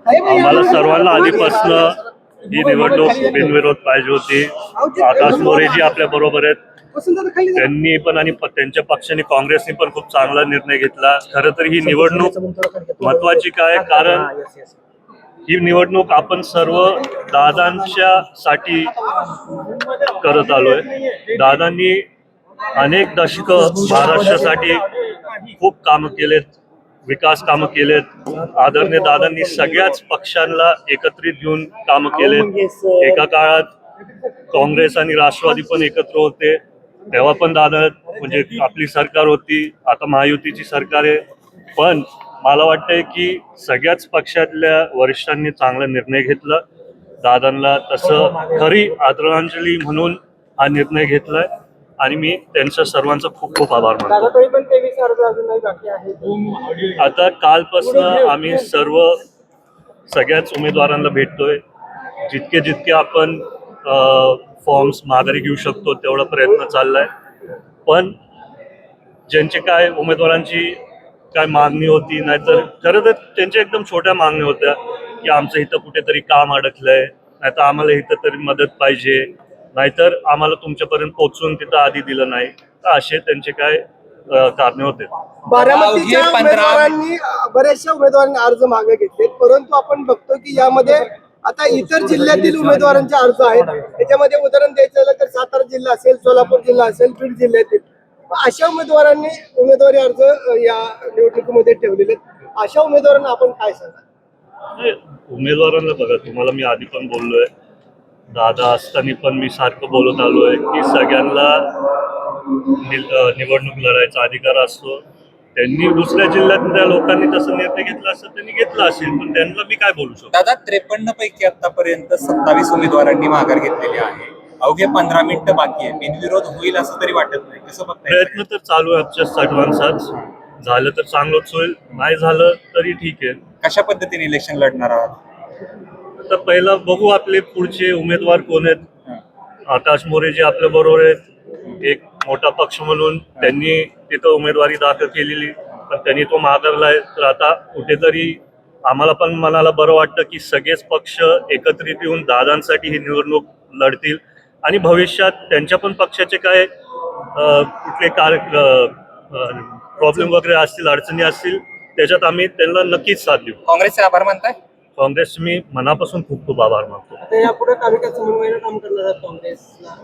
आम्हाला सर्वांना आधीपासून ही निवडणूक बिनविरोध पाहिजे होती. आकाश मोरेजी आपल्या बरोबर आहेत, त्यांनी पण आणि त्यांच्या पक्षाने काँग्रेसने पण खूप चांगला निर्णय घेतला. खरं तर ही निवडणूक महत्वाची काय, कारण ही निवडणूक आपण सर्व दादांच्या साठी करत आलोय. दादांनी अनेक दशकं महाराष्ट्रासाठी खूप कामं केलेत, विकास कामं केलेत. आदरणीय दादांनी सगळ्याच पक्षांना एकत्रित घेऊन कामं केलेत. एका काळात काँग्रेस आणि राष्ट्रवादी पण एकत्र होते, तेव्हा पण दादा म्हणजे आपली सरकार होती, आता महायुतीची सरकार आहे. पण मला वाटतंय की सगळ्याच पक्षातल्या वरिष्ठांनी चांगला निर्णय घेतला. दादांना तसं खरी आदरांजली म्हणून हा निर्णय घेतलाय आणि मी त्यांच्या सर्वांचा खूप खूप आभार मानतो. आता कालपासून आम्ही सगळ्याच उमेदवारांना भेटतोय. जितके आपण फॉर्म्स माघारी घेऊ शकतो तेवढा प्रयत्न चाललाय. पण ज्यांचे काय उमेदवारांची काय मागणी होती, नाहीतर खरं तर त्यांच्या एकदम छोट्या मागण्या होत्या की आमचं इथं कुठेतरी काम अडकलंय, नाहीतर आम्हाला इथं तरी मदत पाहिजे, नाहीतर आम्हाला तुमच्यापर्यंत पोहोचून तिथं आधी दिलं नाही, तर असे त्यांचे काय कारणे होते. बारामतीच्या उमेदवारांनी बऱ्याचशा उमेदवारांनी अर्ज मागे घेतले, परंतु आपण बघतो की यामध्ये आता इतर जिल्ह्यातील उमेदवारांचे अर्ज आहेत. त्याच्यामध्ये उदाहरण द्यायचं झालं तर सातारा जिल्हा असेल, सोलापूर जिल्हा असेल, बीड जिल्ह्यातील अशा उमेदवारांनी उमेदवारी अर्ज या निवडणुकीमध्ये ठेवलेले आहेत. अशा उमेदवारांना आपण काय सांगा? उमेदवारांना बघा, तुम्हाला मी आधी पण बोललोय, दादा असताना पण मी सारखं बोलत आलोय की सगळ्यांना निवडणूक लढायचा अधिकार असतो. त्यांनी दुसऱ्या जिल्ह्यातल्या लोकांनी तसं निर्णय घेतला असं त्यांनी घेतला असेल, पण त्यांना मी काय बोलू शकतो. दादा 53 पैकी आतापर्यंत 27 उमेदवारांनी माघार घेतलेली आहे. अवघे 15 मिनिटं बाकी आहे. बिनविरोध होईल असं तरी वाटत नाही. कसं बघताय? प्रयत्न तर चालू आहे आमच्या सर्वांचाच. झालं तर चांगलंच होईल, नाही झालं तरी ठीक आहे. कशा पद्धतीने इलेक्शन लढणार आहात? तर पहिला बघू आपले पुढचे उमेदवार कोण आहेत. आकाश मोरेजी आपल्या बरोबर आहेत, एक मोठा पक्ष म्हणून त्यांनी तिथं उमेदवारी दाखल केलेली, पण त्यांनी तो माघारलाय. तर आता कुठेतरी आम्हाला पण मनाला बरं वाटतं की सगळेच पक्ष एकत्रित येऊन दादांसाठी ही निवडणूक लढतील आणि भविष्यात त्यांच्या पण पक्षाचे काय कुठले प्रॉब्लेम वगैरे असतील, अडचणी असतील, त्याच्यात आम्ही त्यांना नक्कीच साथ देऊ. काँग्रेसचे आभार मानताय? काँग्रेस मी मनापासून खूप खूप आभार मानतो. आता यापुढे तालुक्यात समन्वयाने काम करणार आहेत काँग्रेसला.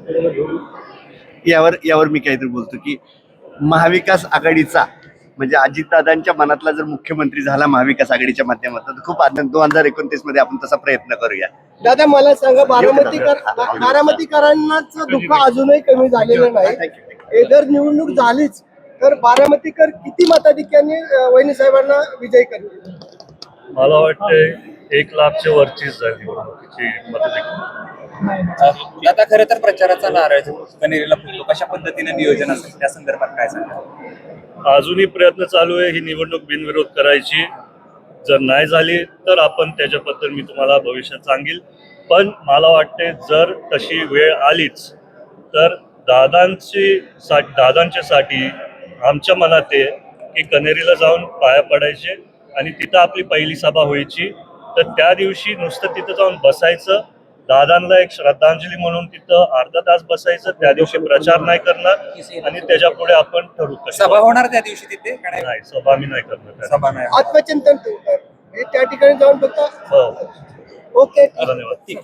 यावर मी काहीतरी बोलतो की महाविकास आघाडीचा म्हणजे अजितदादांच्या मनातला जर मुख्यमंत्री झाला महाविकास आघाडीच्या माध्यमातून, खूप आनंद 2019 मध्ये आपण तसा प्रयत्न करूया. दादा मला सांगा, बारामतीकरांनाच दुःख अजूनही कमी झालेलं नाही. जर निवडणूक झालीच तर बारामतीकर किती मताधिक्याने वहिनी साहेबांना विजयी करतील? मला वाटतंय 1 लाखच्या वरचीच झाली मताधिक्य. आता खरं तर प्रचाराचा नारळ कनेरीला फुटतो. कशा पद्धतीने नियोजन असेल त्या संदर्भात काय सांगा? अजूनही प्रयत्न चालू आहे ही निवडणूक बिनविरोध करायची. जर नाही झाली तर आपण त्याच्याबद्दल मी तुम्हाला भविष्यात सांगेल. पण मला वाटते जर तशी वेळ आलीच तर दादांच्यासाठी आमच्या मनात आहे की कनेरीला जाऊन पाया पडायचे आणि तिथं आपली पहिली सभा व्हायची. तर त्या दिवशी नुसतं तिथं जाऊन बसायचं, दादांना एक श्रद्धांजली म्हणून तिथं अर्धा तास बसायचं. त्या दिवशी प्रचार नाही करणार आणि त्याच्या पुढे आपण ठरवू. सभा होणार त्या दिवशी तिथे? नाही, सभा मी नाही करणार. सभा नाही. आत्मचिंतन त्या ठिकाणी जाऊन फक्त. हो, ओके, धन्यवाद. ठीक.